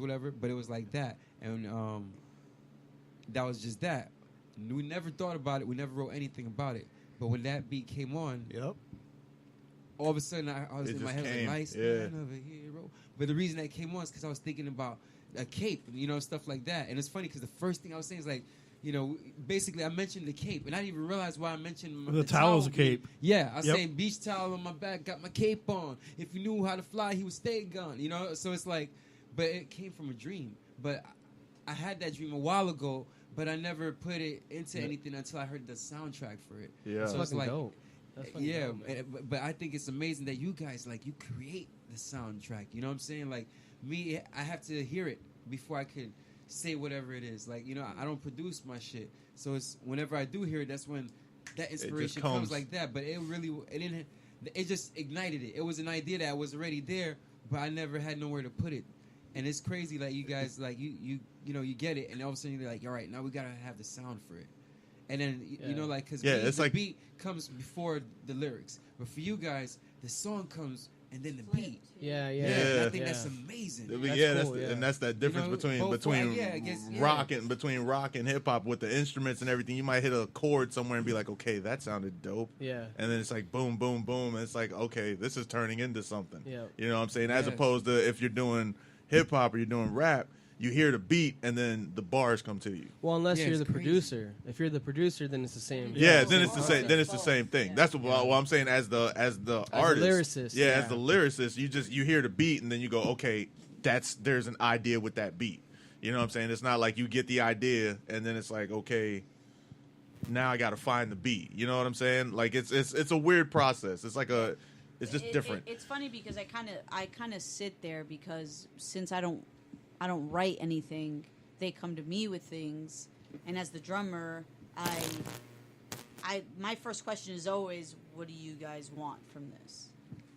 whatever. But it was like that, and that was just that. We never thought about it. We never wrote anything about it. But when that beat came on, all of a sudden I was in my head like, "Nice man of a hero." But the reason that came on is because I was thinking about a cape, stuff like that. And it's funny because the first thing I was saying is like, basically I mentioned the cape, and I didn't even realize why I mentioned the towel was a cape. Yeah, I was saying beach towel on my back, got my cape on. If you knew how to fly, he would stay gone. So it's like, but it came from a dream. But I had that dream a while ago, but I never put it into anything until I heard the soundtrack for it. Yeah, so it's like, dope. That's dope, but I think it's amazing that you guys you create the soundtrack. You know what I'm saying? Like me, I have to hear it before I could say whatever it is. Like I don't produce my shit, so it's whenever I do hear it, that's when that inspiration comes like that. But it just ignited it. It was an idea that was already there, but I never had nowhere to put it. And it's crazy, like you guys, like you get it, and all of a sudden you're like, all right, now we gotta have the sound for it. And then because the beat comes before the lyrics, but for you guys, the song comes and then the beat. Yeah. I think that's amazing. That's cool, and that's that difference between rock and hip hop with the instruments and everything. You might hit a chord somewhere and be like, okay, that sounded dope. Yeah. And then it's like boom, boom, boom, and it's like, okay, this is turning into something. Yeah. You know what I'm saying? As opposed to if you're doing hip hop or you're doing rap, you hear the beat and then the bars come to you. Well, unless you're the producer. If you're the producer, then it's the same. Yeah, then it's the same. Then it's the same thing. Yeah. That's what I'm saying. As the artist, lyricist. Yeah, as the lyricist, you hear the beat and then you go, okay, there's an idea with that beat. You know what I'm saying? It's not like you get the idea and then it's like, okay, now I got to find the beat. You know what I'm saying? Like it's a weird process. It's like it's just different. It's funny because I kind of sit there because since I don't write anything, they come to me with things, and as the drummer, my first question is always, what do you guys want from this?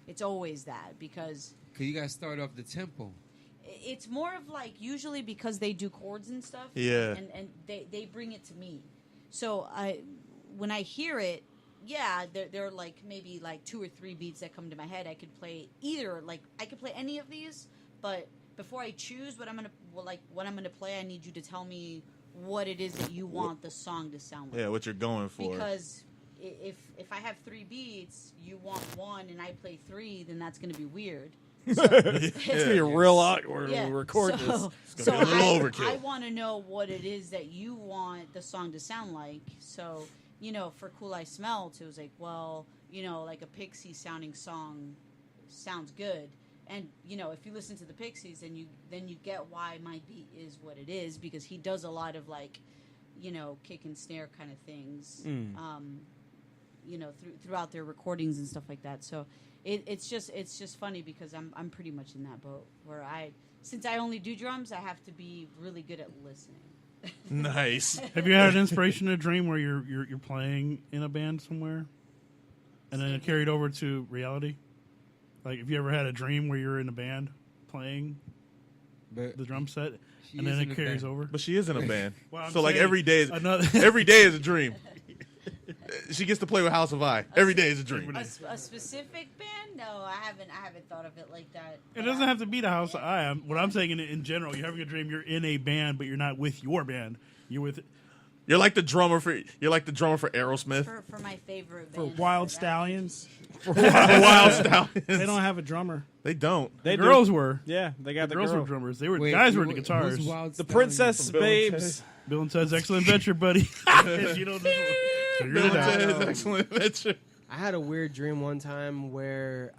It's always that because you guys start off the tempo. It's more of like usually because they do chords and stuff. Yeah. And they bring it to me. So when I hear it, yeah, there are like maybe like 2 or 3 beats that come to my head. I could play I could play any of these, but before I choose what I'm gonna play, I need you to tell me what it is that you want the song to sound like. Yeah, what you're going for. Because if I have 3 beats, you want 1, and I play 3, then that's gonna be weird. So, it's gonna be real awkward when we record this. It's gonna be a little overkill. I want to know what it is that you want the song to sound like. So for Cool I Smell, it was like, well, like a Pixie sounding song sounds good. And if you listen to the Pixies, then you get why my beat is what it is, because he does a lot of kick and snare kind of things, throughout their recordings and stuff like that. So it's just funny because I'm pretty much in that boat where since I only do drums, I have to be really good at listening. Nice. Have you had an inspiration, a dream where you're playing in a band somewhere, and then it carried over to reality? Like, have you ever had a dream where you're in a band playing the drum set, and then it carries over? But she is in a band, well, so like every day is a dream. She gets to play with House of I. Every day is a dream. A specific band? No, I haven't thought of it like that. It doesn't have to be the House of I. What I'm saying in general, you're having a dream. You're in a band, but you're not with your band. You're with. You're like the drummer for Aerosmith. For my favorite band. For Wild Stallions. Wild Stallions. They don't have a drummer. They don't. The girls were. Yeah, they got the girls girl. were drummers. Guys were the guitars. The Princess Babes. Bill and Ted's Excellent Adventure, buddy. You know this one. Bill and Ted's Excellent Adventure. I had a weird dream one time where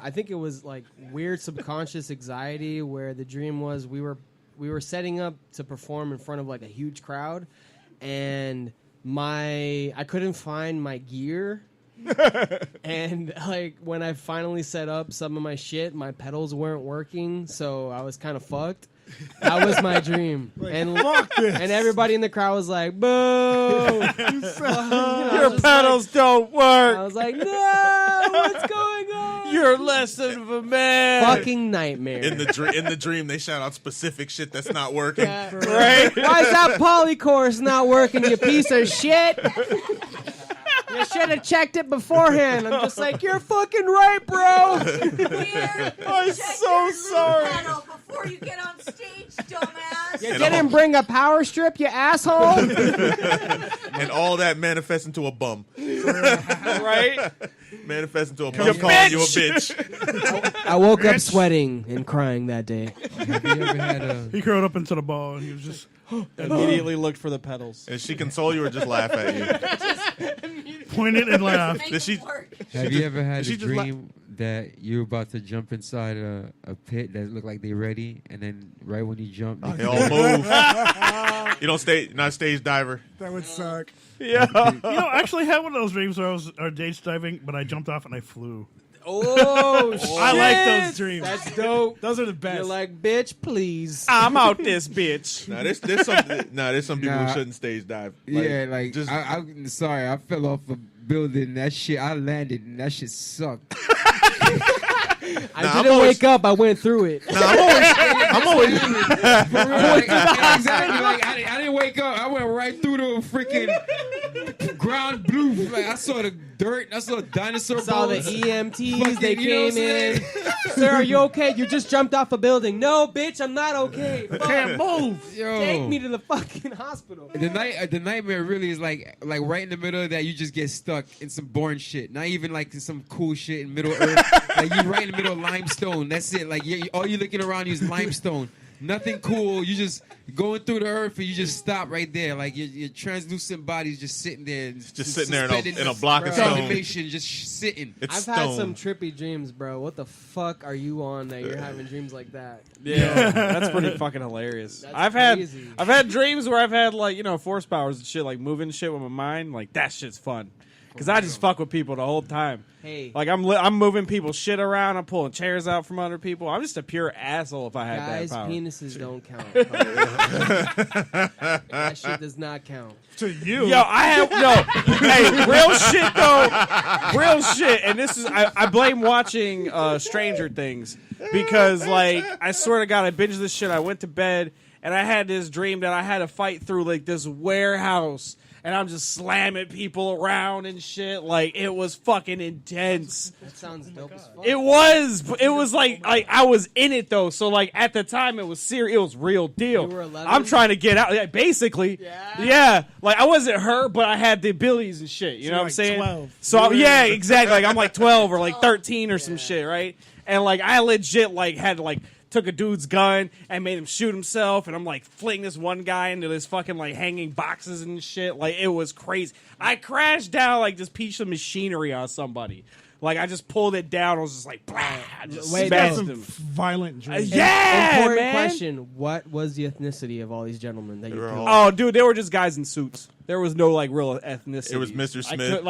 I think it was like weird subconscious anxiety, where the dream was we were setting up to perform in front of like a huge crowd, and I couldn't find my gear. And like when I finally set up some of my shit, my pedals weren't working, so I was kind of fucked. That was my dream. And fuck this. And everybody in the crowd was like, boo! Your pedals don't work. I was like, no, what's going on? You're less of a man. Fucking nightmare. In the dream, they shout out specific shit that's not working. Yeah, right? Why is that polychorus not working, you piece of shit? You should have checked it beforehand. I'm just like, you're fucking right, bro. I'm so sorry. Before you get on stage You didn't bring a power strip, you asshole. And all that manifests into a bum. Right? Manifests into a You bum calling you a bitch. bitch. I woke up sweating and crying that day. Have you ever had a? He curled up into the ball and he was just Immediately looked for the pedals. And she console you or just laugh at you? pointed and laughed. Make Did she- it work. Have you ever had she a just la- dream that you're about to jump inside a pit that look like they're ready, and then right when you jump, They all move. You don't stay. Not a stage diver. That would suck. Yeah. I actually had one of those dreams where I was dates diving, but I jumped off and I flew. Oh, shit. I like those dreams. That's dope. Those are the best. You're like, bitch, please. I'm out this bitch. Nah, there's some people who shouldn't stage dive. Just I'm sorry, I fell off a building. That shit, I landed, and that shit sucked. I didn't wake up. I went through it. I'm always Exactly. Like I didn't wake up. I went right through the freaking ground blue. Like I saw the dirt. I saw dinosaur Saw the bones. EMTs. Fucking, They you know what came I'm in. Sir, are you okay? You just jumped off a building. No, bitch, I'm not okay. Fuck. Can't move. Yo. Take me to the fucking hospital. The nightmare really is like right in the middle of that. You just get stuck in some boring shit. Not even like in some cool shit in Middle Earth. Like you right in the middle of limestone. That's it. Like all you looking around you is limestone. Nothing cool. You just going through the earth and you just stop right there. Like your translucent body's just sitting there. just sitting there suspended in a block of Bro. stone. animation, just sitting. It's I've stone. had some trippy dreams, bro. What the fuck are you on that you're having dreams like that? Yeah, that's pretty fucking hilarious. That's I've crazy. had dreams where I've had like force powers and shit, like moving shit with my mind. Like that shit's fun because I just fuck with people the whole time. Hey, Like I'm moving people's shit around. I'm pulling chairs out from under people. I'm just a pure asshole if I had guys, that power. penises don't count. That shit does not count. To you. Yo, I have hey, real shit though, real shit. And this is I blame watching Stranger Things because like I swear to God I binged this shit. I went to bed and I had this dream that I had to fight through like this warehouse. And I'm just slamming people around and shit. Like, it was fucking intense. That sounds dope as fuck. It was like I was in it though. So like at the time it was serious. It was real deal. You were 11? I'm trying to get out. Yeah, basically, yeah. Like I wasn't her, but I had the abilities and shit. You know what I'm like saying? 12. So yeah, exactly. Like I'm like 12 or like 13 or some shit, right? And like I legit like had like took a dude's gun and made him shoot himself, and I'm like fling this one guy into this fucking like hanging boxes and shit. Like it was crazy. I crashed down like this piece of machinery on somebody. Like I just pulled it down. I was just like, blah, just Wait, smashed Some him. violent dreams. Yeah, Important man. question. What was the ethnicity of all these gentlemen that you were killed? all- Oh, dude, they were just guys in suits. There was no like real ethnicity. It was Mr. Smith.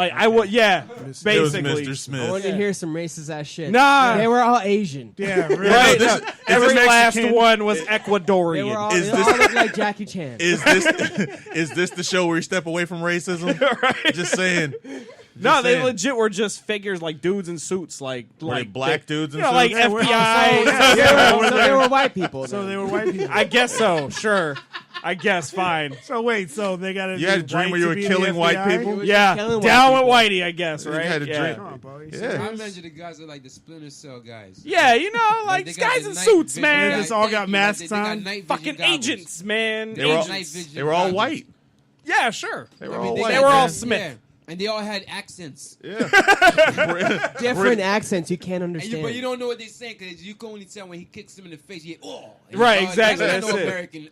Yeah, It was basically. Mr. I Smith. wanted to hear some racist ass shit. Nah. They were all Asian. Yeah, really. Right, this- no, every this last Mexican- one was They Ecuadorian. were all, Is they this- all looked like Jackie Chan. Is this the show where you step away from racism? Right. Just saying. No, they saying. legit were just figures, like dudes in suits, like Were they black dudes and like suits? FBI. So they were white people. So then. they were white people. I guess so. Sure, I guess fine. So wait, so they got to. You had a dream where you were killing white people? were Yeah, killing white down with people. Whitey, I guess. You Right? had a yeah. dream. Come on, boy. Yeah. I imagine the guys are like the Splinter Cell guys. Yeah, you know, like they these got guys the in night suits, vision. man. They just all got masks they got on. night vision Fucking goggles. agents, man. They were all- Night vision They were all goggles. white. Yeah, sure. They were I mean, all they white. They were all man. Smith. Yeah. And they all had accents. Yeah. Different accents you can't And understand. but you don't know what they're saying because you can only tell when he kicks him in the face. Yeah, And Right, you exactly, That's that's not no it. American.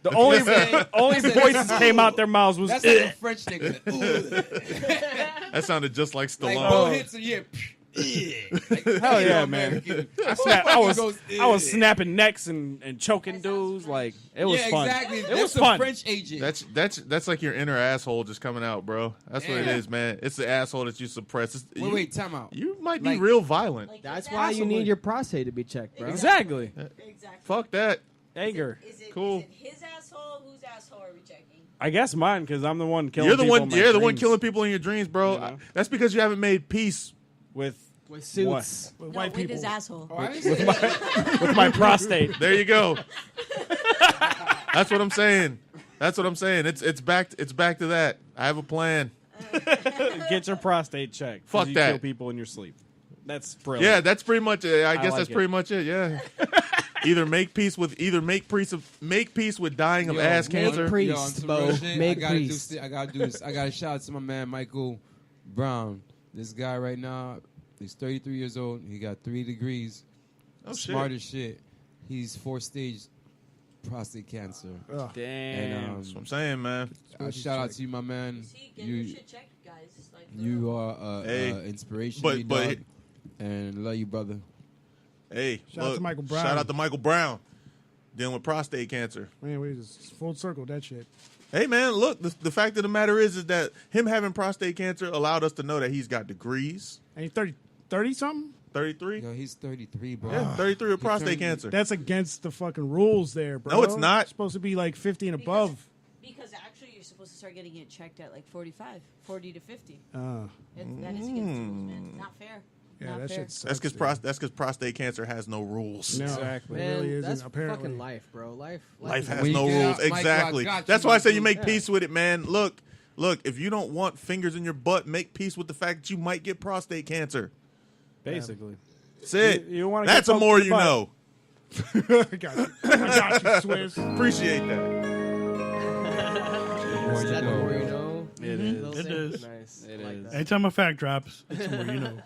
The only That's it. voices came out their mouths was. That's like a French nigga. That sounded just like Like Stallone. Bo hits him, yeah. Like, Hell yeah, American. I Fucking was snapping necks and choking dudes. Like it was yeah, fun. exactly. It That's was a fun. French agent. That's like your inner asshole just coming out, bro. That's what it Yeah. is, man. It's the asshole that you suppress. Wait, time out. You might be Like- real violent. Like, That's his why you asshole- need your prostate to be checked, bro. Exactly. Exactly. Fuck that. Anger. Is it, Cool. Is it his asshole? Whose asshole are we checking? I guess mine because I'm the one killing. You're the people one. in my You're the one dreams killing people in your dreams, bro. You know? That's because you haven't made peace. with With suits. With No, white with people. his asshole. Oh, I didn't say with my prostate. There you go. That's what I'm saying. That's what I'm saying. It's back to that. I have a plan. Get your prostate checked. 'cause Fuck you that. Kill people in your sleep. That's brilliant. Yeah, that's pretty much it. I guess like that's it. pretty much it. Yeah. either make peace with dying of ass make cancer. priest, on some Bo. real shit, Make I gotta priest. I gotta do this. I gotta shout out to my man Michael Brown. This guy right now, he's 33 years old. He got 3 degrees. Oh, shit. Smart as shit. He's 4-stage prostate cancer. Ugh. Damn. And That's what I'm saying, man. shout out to you, my man. See, get your You shit checked, guys. Like, you are Hey, inspiration, but- to me, but- dog. And love you, brother. Hey, Shout out to Michael Brown. Shout out to Michael Brown, dealing with prostate cancer. Man, we just full circle that shit. Hey, man, look, the fact of the matter is that him having prostate cancer allowed us to know that he's got degrees. And he's 30 something? 33? Yo, he's 33, bro. Yeah, 33 with He prostate turned- cancer. That's against the fucking rules there, bro. No, it's not. It's supposed to be like 50 and above. Because actually, you're supposed to start getting it checked at like 45, 40 to 50. Uh, That is against the rules, man. Not fair. yeah, Not that fair. shit sucks. That's because prostate cancer has no rules. No, Exactly. It Man, really isn't, that's apparently. fucking life, bro. Life Life is has When you no get rules. out, Michael, I Exactly. got you, That's why I say you Michael. make peace with it, man. Look, if you don't want fingers in your butt, make peace with the fact that you might get prostate cancer. Basically. That's it. You wanna That's get a more poked in you the butt. know. I got you. I got you, Swiss. Appreciate that. More Is you that the know, more you bro. know? It Little is. It thing? is. Nice. It I like is. that. Anytime a fact drops, it's the more you know.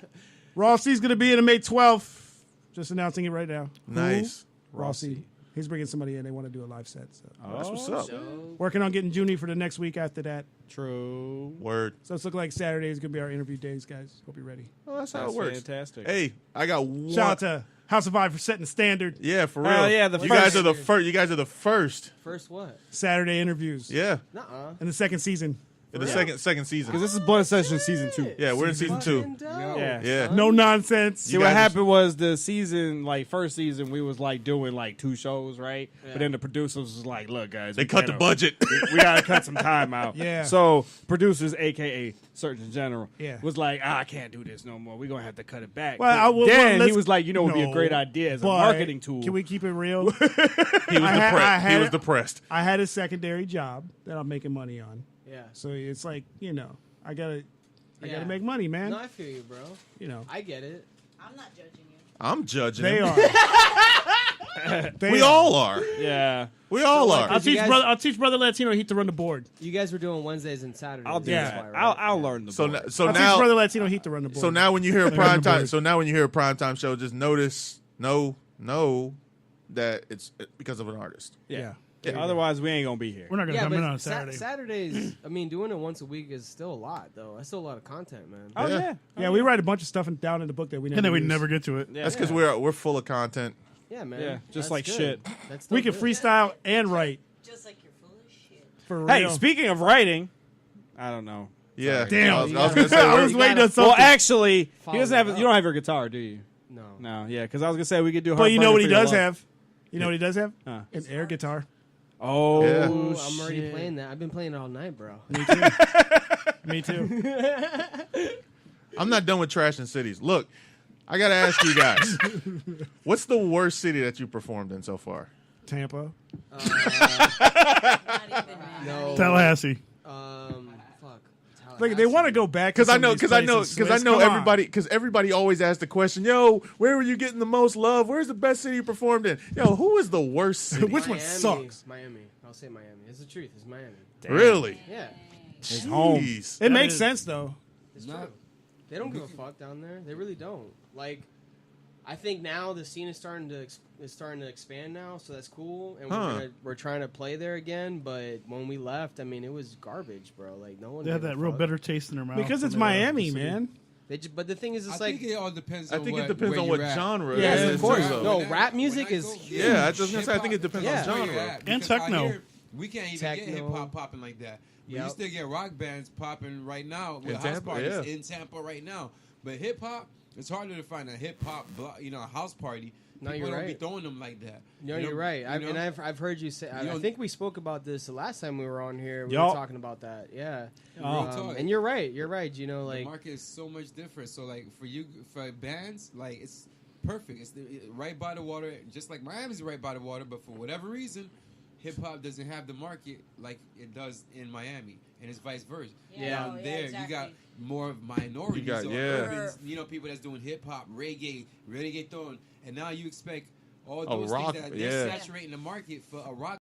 Rossi's going to be in on May 12th. Just announcing it right now. Nice. Who? Rossi. He's bringing somebody in. They want to do a live set. So. That's what's up. Working on getting Junie for the next week after that. True. Word. So it's looking like Saturday is going to be our interview days, guys. Hope you're ready. Oh, that's how That's it works. fantastic. Hey, I got one. Shout out to House of Vibe for setting the standard. Yeah, for real. Hell yeah, the you first. guys are the first. You guys are the first. First what? Saturday interviews. Yeah, Nuh-uh. In the second season. in the second season. Because this is Blood Session Season 2. Yeah, we're in season 2. Fucking dope, Yeah. Yeah. son. No nonsense. See, You what guys are- happened was the season, like first season, we was like doing like 2 shows, right? But then the producers was like, "Look, guys, They we cut the gotta- budget. We gotta cut some time out." Yeah. So producers, aka Surgeon General, Yeah. was like, "I can't do this no more. We're gonna have to cut it back." Well, But I will- then let's- he was like, "You know, it'd be a No, great idea as a but marketing tool." Can we keep it real? He was I depressed. He had- was depressed. I had a secondary job that I'm making money on. Yeah. So it's like, I gotta Yeah. make money, man. No, I feel you, bro. I get it. I'm not judging you. I'm judging. they him. are. They We are. all are. Yeah, We all like, are. I'll Did you teach guys- brother. I'll teach brother Latino Heat to run the board. You guys were doing Wednesdays and Saturdays. I'll do Yeah. that. That's why, right? I'll learn the So board. now, so I'll teach now, brother Latino Heat to run the board. so now when you hear a They run prime the time, board. so now when you hear a prime time show, just know that it's because of an artist. yeah. Yeah. Otherwise, we ain't gonna be here. we're not gonna Yeah, come but in on Saturday. Saturdays. I mean, doing it once a week is still a lot, though. That's still a lot of content, man. Oh Yeah. yeah, Yeah, we write a bunch of stuff down in the book that we never. And then we use. never get to it. Yeah. That's because we're full of content. Yeah, man. Yeah, That's just like good. shit. That's We still can good. freestyle and write Just like you're full of shit. for real. Hey, speaking of writing, I don't know. Yeah. Damn. I was gonna say I we're- was waiting gotta- on something. Well, actually, he Follow doesn't have. that You don't up. have your guitar, do you? No. No, yeah, because I was gonna say we could do. but you know what he Heartbreaker does for Your Love. have? You know what he does have? Huh. An air guitar. Oh, Yeah. Ooh, I'm already shit. playing that. I've been playing it all night, bro. Me too. I'm not done with trash in cities. Look, I gotta ask you guys, what's the worst city that you performed in so far? Tampa. Not even No. Tallahassee. Fuck. Like they want to go back Because I some know, of these because I know, places, because I Swiss. know Come on. everybody. Because everybody always asks the question, "Yo, where were you getting the most love? Where's the best city you performed in? Yo, who is the worst city? Which one sucks? Miami. I'll say Miami. It's the truth. It's Miami. Really? Yeah. It's home. Jeez. It makes is- sense though. It's Not- true. They don't give a fuck down there. They really don't. Like, I think now the scene is starting to expand now, so that's cool. And Huh. we're trying to play there again. But when we left, I mean, it was garbage, bro. Like no one. They have gave a that real fuck. bitter taste in their mouth. Because when it's they left Miami, the city. man. But the thing is, I it's like think it all depends. I on think what, it depends where on you're what at. genre. Yes, it of is, course. too. No, When rap when music I is go- huge. Yeah, I was just gonna say, I think it depends Yeah. on Where genre. you're at, And because out techno. here, we can't even get Techno. hip hop popping like that. We Yep. still get rock bands popping right now with In house Tampa, parties yeah. in Tampa right now. But hip hop, it's harder to find a hip hop, house party. No, People you're don't be right. throwing them like that. No, You know- you're right. you And know? I've heard you say. I don't- think we spoke about this the last time we were on here. We Yup. were talking about that. Yeah. Real talk. And you're right. You're right. You know, The like market is so much different. So like for bands, like it's perfect. It's right by the water, just like Miami's right by the water. But for whatever reason, hip hop doesn't have the market like it does in Miami, and it's vice versa. Yeah. Down there you got more of minorities, You got- or yeah. urbans, people that's doing hip hop, reggae, reggaeton, and now you expect all those rock, things that they're yeah. saturating the market for a rock